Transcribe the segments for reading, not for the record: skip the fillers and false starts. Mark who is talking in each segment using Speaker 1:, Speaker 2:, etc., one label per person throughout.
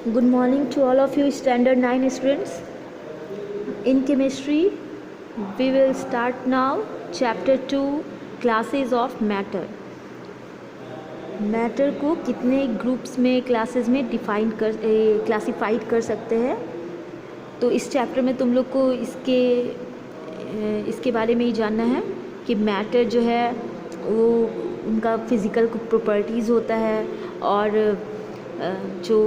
Speaker 1: Good morning to all of you standard 9 students. In chemistry, we will start now chapter 2 classes of matter. Matter को कितने groups में classes में classified कर सकते हैं, तो इस चैप्टर में तुम लोग को इसके बारे में ही जानना है कि मैटर जो है वो उनका फिज़िकल प्रॉपर्टीज़ होता है और जो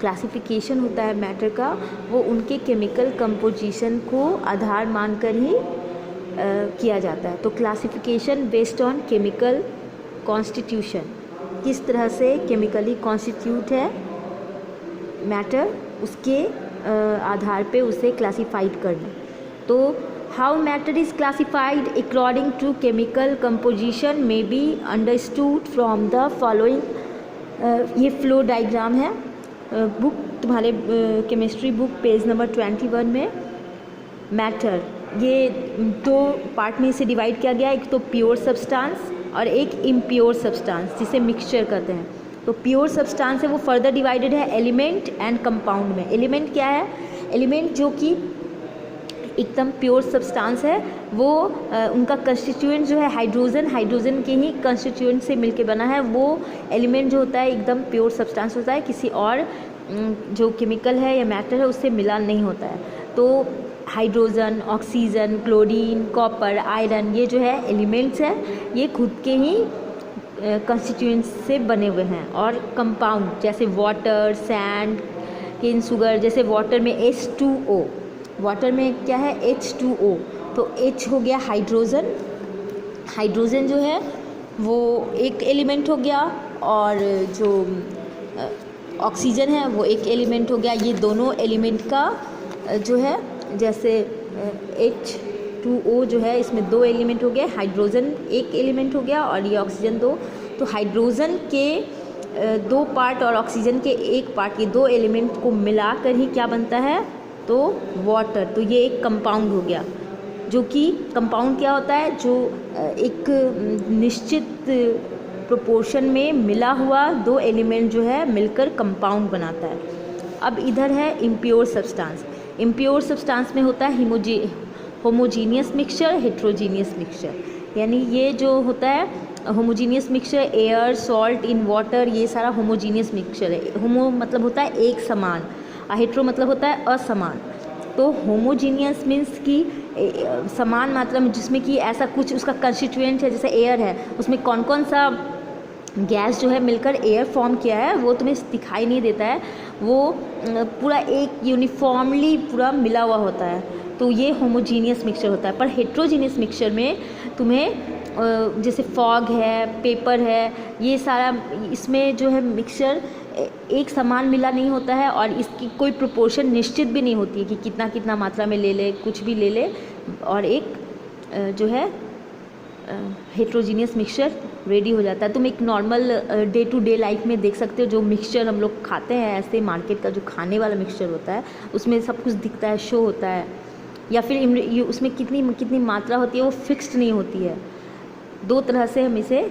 Speaker 1: क्लासिफिकेशन होता है मैटर का वो उनके केमिकल कंपोजिशन को आधार मानकर ही किया जाता है। तो classification based on chemical constitution, किस तरह से केमिकली कॉन्स्टिट्यूट है मैटर, उसके आधार पे उसे क्लासिफाइड करना। तो how matter is classified according to chemical composition may be understood from the following. ये फ्लो डायग्राम है बुक तुम्हारे केमिस्ट्री बुक पेज नंबर 21 में। मैटर ये दो पार्ट में इसे डिवाइड किया गया, एक तो प्योर सब्सटेंस और एक इम्प्योर सब्सटेंस जिसे मिक्सचर कहते हैं। तो प्योर सब्सटेंस है वो फर्दर डिवाइडेड है एलिमेंट एंड कंपाउंड में। एलिमेंट क्या है? एलिमेंट जो कि एकदम प्योर सब्सटेंस है वो उनका कंस्टिट्यूएंट जो है हाइड्रोजन के ही कंस्टिट्यूएंट से मिलके बना है। वो एलिमेंट जो होता है एकदम प्योर सब्सटेंस होता है, किसी और जो केमिकल है या मैटर है उससे मिला नहीं होता है। तो hydrogen, oxygen, chlorine, copper, iron, ये जो है एलिमेंट्स है, ये खुद के ही कंस्टिट्यूएंट्स से बने हुए हैं। और कंपाउंड जैसे वाटर, सैंड, केन शुगर, जैसे वाटर में H2O, वाटर में क्या है H2O, तो H हो गया हाइड्रोजन। हाइड्रोजन जो है वो एक एलिमेंट हो गया और जो ऑक्सीजन है वो एक एलिमेंट हो गया। ये दोनों एलिमेंट का जो है जैसे H2O जो है इसमें दो एलिमेंट हो गए, हाइड्रोजन एक एलिमेंट हो गया और ये ऑक्सीजन दो। तो हाइड्रोजन के दो पार्ट और ऑक्सीजन के एक पार्ट, ये दो एलिमेंट को मिलाकर ही क्या बनता है? तो वाटर। तो ये एक कंपाउंड हो गया, जो कि कंपाउंड क्या होता है? जो एक निश्चित प्रोपोर्शन में मिला हुआ दो एलिमेंट जो है मिलकर कंपाउंड बनाता है। अब इधर है इम्प्योर सब्सटेंस। इम्प्योर सब्सटेंस में होता है होमोजीनियस मिक्सचर, हेट्रोजीनियस मिक्सचर। यानी ये जो होता है homogeneous mixture, air, salt in water, ये सारा होमोजीनियस मिक्सचर है। होमो मतलब होता है एक समान, हेट्रो मतलब होता है असमान। तो होमोजीनियस मीन्स कि समान मात्रा में, जिसमें कि ऐसा कुछ उसका कंस्टिट्यूएंट है, जैसे एयर है, उसमें कौन कौन सा गैस जो है मिलकर एयर फॉर्म किया है वो तुम्हें दिखाई नहीं देता है, वो पूरा एक यूनिफॉर्मली पूरा मिला हुआ होता है। तो ये होमोजीनियस मिक्सचर होता है। पर हेट्रोजीनियस मिक्सचर में तुम्हें जैसे फॉग है, पेपर है, ये सारा इसमें जो है मिक्सचर एक समान मिला नहीं होता है और इसकी कोई प्रोपोर्शन निश्चित भी नहीं होती है कि कितना कितना मात्रा में ले ले, कुछ भी ले ले, और एक जो है हेट्रोजीनियस मिक्सचर रेडी हो जाता है। तुम एक normal day to day life में देख सकते हो, जो मिक्सचर हम लोग खाते हैं ऐसे मार्केट का जो खाने वाला मिक्सचर होता है उसमें सब कुछ दिखता है, शो होता है, या फिर उसमें कितनी मात्रा होती है वो फिक्स्ड नहीं होती है। दो तरह से हम इसे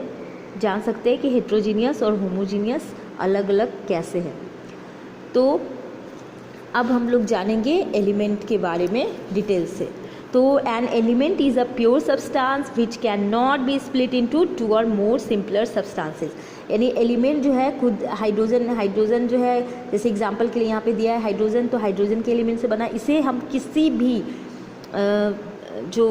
Speaker 1: जान सकते हैं कि हेट्रोजीनियस और होमोजीनियस अलग अलग कैसे हैं। तो अब हम लोग जानेंगे एलिमेंट के बारे में डिटेल से। तो an element is a pure substance which can not be split into two और मोर सिंपलर सब्सटेंसेस। यानी एलिमेंट जो है खुद हाइड्रोजन जो है, जैसे एग्जांपल के लिए यहाँ पे दिया है हाइड्रोजन, तो हाइड्रोजन के एलिमेंट से बना, इसे हम किसी भी जो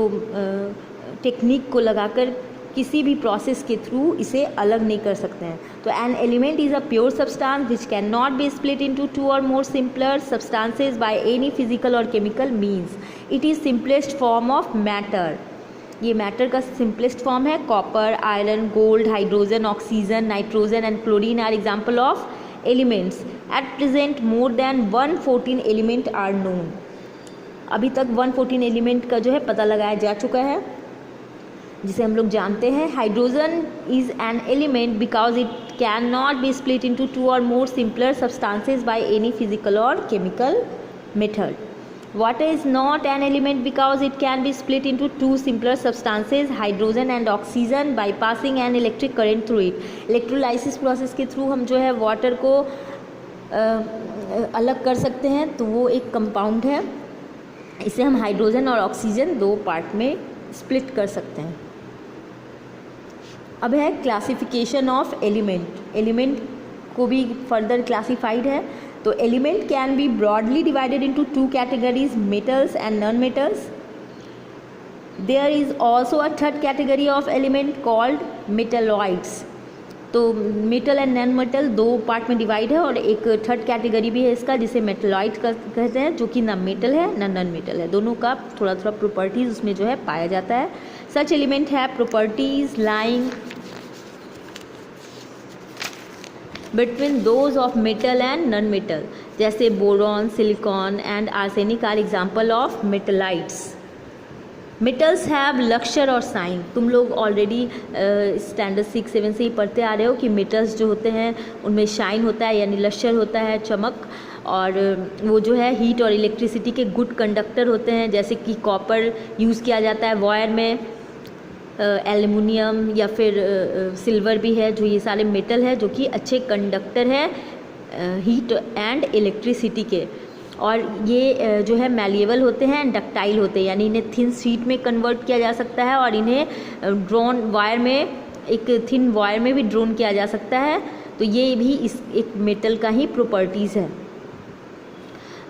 Speaker 1: टेक्निक को लगाकर किसी भी प्रोसेस के थ्रू इसे अलग नहीं कर सकते हैं। तो an element is a pure substance which can not be split into two और more simpler substances by any physical or chemical means. It is simplest form of matter. ये मैटर का सिंपलेस्ट फॉर्म है। Copper, iron, gold, hydrogen, oxygen, nitrogen and chlorine are example of elements. At present more than 114 element are known. अभी तक 114 element का जो है पता लगाया जा चुका है, जिसे हम लोग जानते हैं। Hydrogen is an element because it can not be split into two और more simpler substances by any physical or chemical method. Water is not an element because it can be split into two simpler substances, hydrogen and oxygen, by passing an electric current through it. Electrolysis process के through हम जो है water को अलग कर सकते हैं तो वो एक कंपाउंड है। इसे हम हाइड्रोजन और ऑक्सीजन दो पार्ट में स्प्लिट कर सकते हैं। अब है क्लासिफिकेशन ऑफ एलिमेंट। एलिमेंट को भी फर्दर क्लासिफाइड है। तो element can be broadly divided into two categories, metals and non metals. There is also a third category of element called metalloids. तो मेटल एंड नॉन मेटल दो part में divide है और एक थर्ड कैटेगरी भी है इसका जिसे मेटलॉइड कहते हैं, जो कि ना मेटल है ना नॉन मेटल है। दोनों का थोड़ा थोड़ा प्रॉपर्टीज़ उसमें जो है पाया जाता है। सच एलिमेंट है properties lying between those of metal and non metal, जैसे boron, silicon and arsenic are example of metalloids. Metals have lustre और साइन। तुम लोग ऑलरेडी स्टैंडर्ड 6, 7 से ही पढ़ते आ रहे हो कि मेटल्स जो होते हैं उनमें शाइन होता है यानी लक्शर होता है, चमक, और वो जो है हीट और इलेक्ट्रिसिटी के गुड कंडक्टर होते हैं। जैसे कि कॉपर यूज़ किया जाता है वायर में, एल्युमिनियम या फिर सिल्वर भी है, जो ये सारे मेटल है जो कि अच्छे कंडक्टर है हीट एंड इलेक्ट्रिसिटी के। और ये जो है मैलिएबल होते हैं एंड डक्टाइल होते हैं, यानी इन्हें थिन शीट में कन्वर्ट किया जा सकता है और इन्हें ड्रोन वायर में, एक थिन वायर में भी ड्रोन किया जा सकता है। तो ये भी इस एक मेटल का ही प्रॉपर्टीज़ है।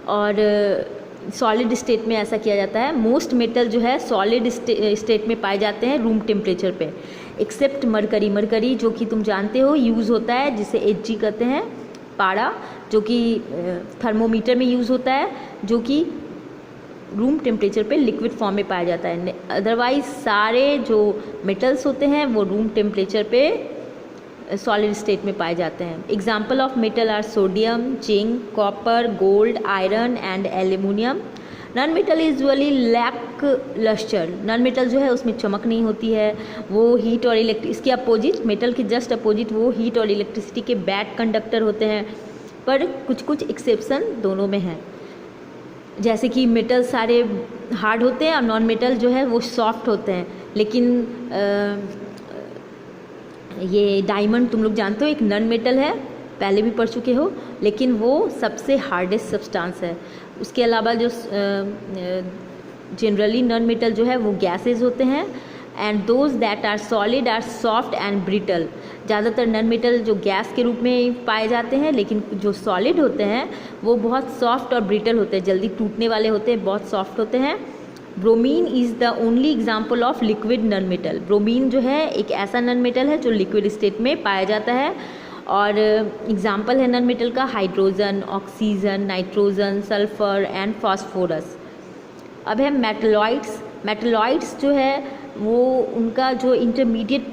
Speaker 1: और सॉलिड स्टेट में ऐसा किया जाता है। मोस्ट मेटल जो है सॉलिड स्टेट में पाए जाते हैं रूम टेम्परेचर पे, एक्सेप्ट मरकरी। मरकरी जो कि तुम जानते हो यूज़ होता है, जिसे Hg कहते हैं, पारा, जो कि थर्मोमीटर में यूज़ होता है, जो कि रूम टेम्परेचर पे लिक्विड फॉर्म में पाया जाता है। अदरवाइज सारे जो मेटल्स होते हैं वो रूम टेम्परेचर पे सॉलिड स्टेट में पाए जाते हैं। Example of metal are sodium, zinc, copper, gold, iron and aluminium. Non metal usually lack lustre. Non metal जो है उसमें चमक नहीं होती है, वो हीट और इसके अपोजिट, मेटल के जस्ट अपोजिट वो हीट और इलेक्ट्रिसिटी के बैड कंडक्टर होते हैं, पर कुछ कुछ एक्सेप्शन दोनों में हैं। जैसे कि मेटल सारे हार्ड होते हैं और नॉन मेटल जो है वो सॉफ्ट होते हैं। लेकिन ये डायमंड तुम लोग जानते हो एक नॉन मेटल है, पहले भी पढ़ चुके हो, लेकिन वो सबसे हार्डेस्ट सब्सटेंस है। उसके अलावा जो जनरली नॉन मेटल जो है वो गैसेज होते हैं, and those that are solid are soft and brittle. ज़्यादातर नॉन मेटल जो गैस के रूप में पाए जाते हैं, लेकिन जो सॉलिड होते हैं वो बहुत सॉफ्ट और ब्रिटल होते हैं, जल्दी टूटने वाले होते हैं, बहुत सॉफ्ट होते हैं। Bromine is the only example of liquid non metal. Bromine जो है एक ऐसा नॉन मेटल है जो लिक्विड स्टेट में पाया जाता है। और एग्जाम्पल है नॉन मेटल का hydrogen, oxygen, nitrogen, sulphur and phosphorus. अब है मेटलॉइड्स। मेटलॉइड्स जो है वो उनका जो इंटरमीडिएट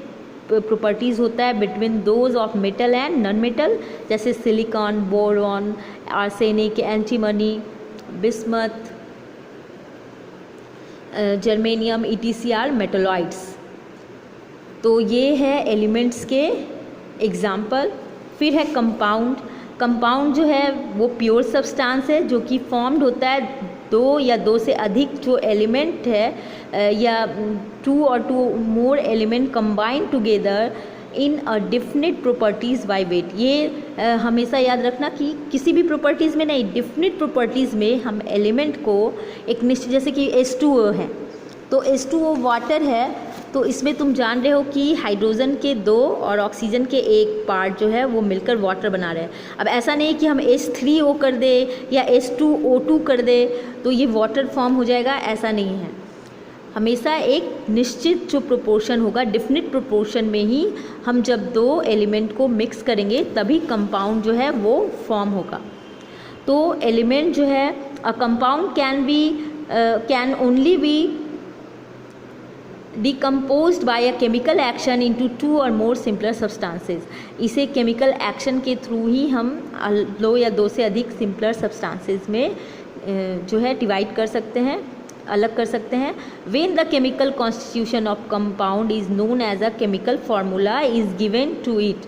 Speaker 1: प्रॉपर्टीज़ होता है between those of metal and non metal, जैसे silicon, boron, arsenic, antimony, bismuth, germanium, ETC metalloids. तो ये है एलिमेंट्स के एग्जाम्पल। फिर है कंपाउंड। कंपाउंड जो है वो प्योर सब्सटेंस है जो कि फॉर्म्ड होता है दो या दो से अधिक जो एलिमेंट है या टू और two more element combined together in a definite properties by weight. ये हमेशा याद रखना कि किसी भी प्रॉपर्टीज़ में नहीं, डिफिनिट प्रॉपर्टीज़ में हम एलिमेंट को एक निश्चित, जैसे कि H2O है तो H2O वाटर है, तो इसमें तुम जान रहे हो कि हाइड्रोजन के दो और ऑक्सीजन के एक पार्ट जो है वो मिलकर वाटर बना रहे हैं। अब ऐसा नहीं कि हम H3O कर दे या H2O2 कर दे तो ये वाटर फॉर्म हो जाएगा, ऐसा नहीं है। हमेशा एक निश्चित जो प्रोपोर्शन होगा, डिफिनिट प्रोपोर्शन में ही हम जब दो एलिमेंट को मिक्स करेंगे तभी कंपाउंड जो है वो फॉर्म होगा। तो एलिमेंट जो है a compound can only be decomposed by a chemical action into two और मोर सिंपलर सब्सटेंसेस। इसे केमिकल एक्शन के थ्रू ही हम दो या दो से अधिक सिंपलर सब्सटेंसेस में जो है डिवाइड कर सकते हैं, अलग कर सकते हैं। When the chemical constitution of compound is known as a chemical formula is given to it.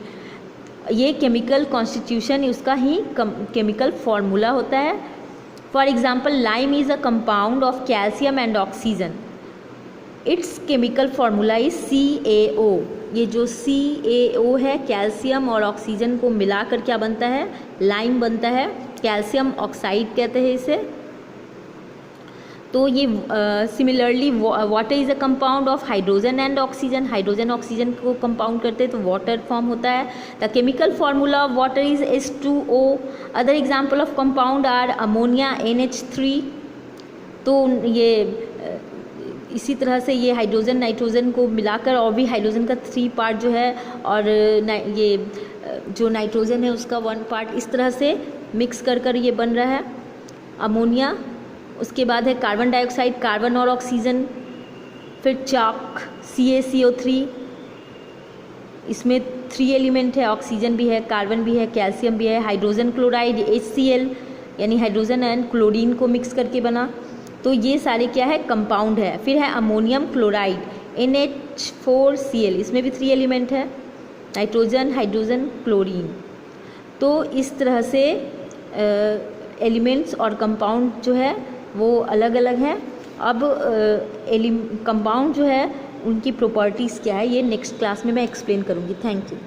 Speaker 1: ये केमिकल कॉन्स्टिट्यूशन उसका ही केमिकल फार्मूला होता है। For example lime is a compound of calcium and oxygen. Its chemical formula is CaO। ये जो CaO है, calcium और oxygen को मिलाकर क्या बनता है, लाइम बनता है, कैल्शियम ऑक्साइड कहते हैं इसे। तो ये similarly water is a compound of hydrogen and oxygen. Hydrogen oxygen को कंपाउंड करते हैं तो वाटर फॉर्म होता है। The chemical formula of water is H2O। Other example of compound are ammonia NH3। तो ये इसी तरह से ये हाइड्रोजन नाइट्रोजन को मिलाकर, और भी हाइड्रोजन का 3 पार्ट जो है, और ये जो नाइट्रोजन है उसका 1 पार्ट, इस तरह से मिक्स कर कर ये बन रहा है अमोनिया। उसके बाद है कार्बन डाइऑक्साइड, कार्बन और ऑक्सीजन, फिर चाक CaCO3। इसमें 3 एलिमेंट है, ऑक्सीजन भी है, कार्बन भी है, कैल्शियम भी है। हाइड्रोजन क्लोराइड HCl, यानी हाइड्रोजन एंड क्लोरीन को मिक्स करके बना। तो ये सारे क्या है, कंपाउंड है। फिर है अमोनियम क्लोराइड NH4Cl, इसमें भी 3 एलिमेंट है, नाइट्रोजन, हाइड्रोजन, क्लोरीन। तो इस तरह से एलिमेंट्स और कंपाउंड जो है वो अलग अलग हैं। अब कंपाउंड जो है उनकी प्रॉपर्टीज़ क्या है, ये नेक्स्ट क्लास में मैं एक्सप्लेन करूँगी। Thank you.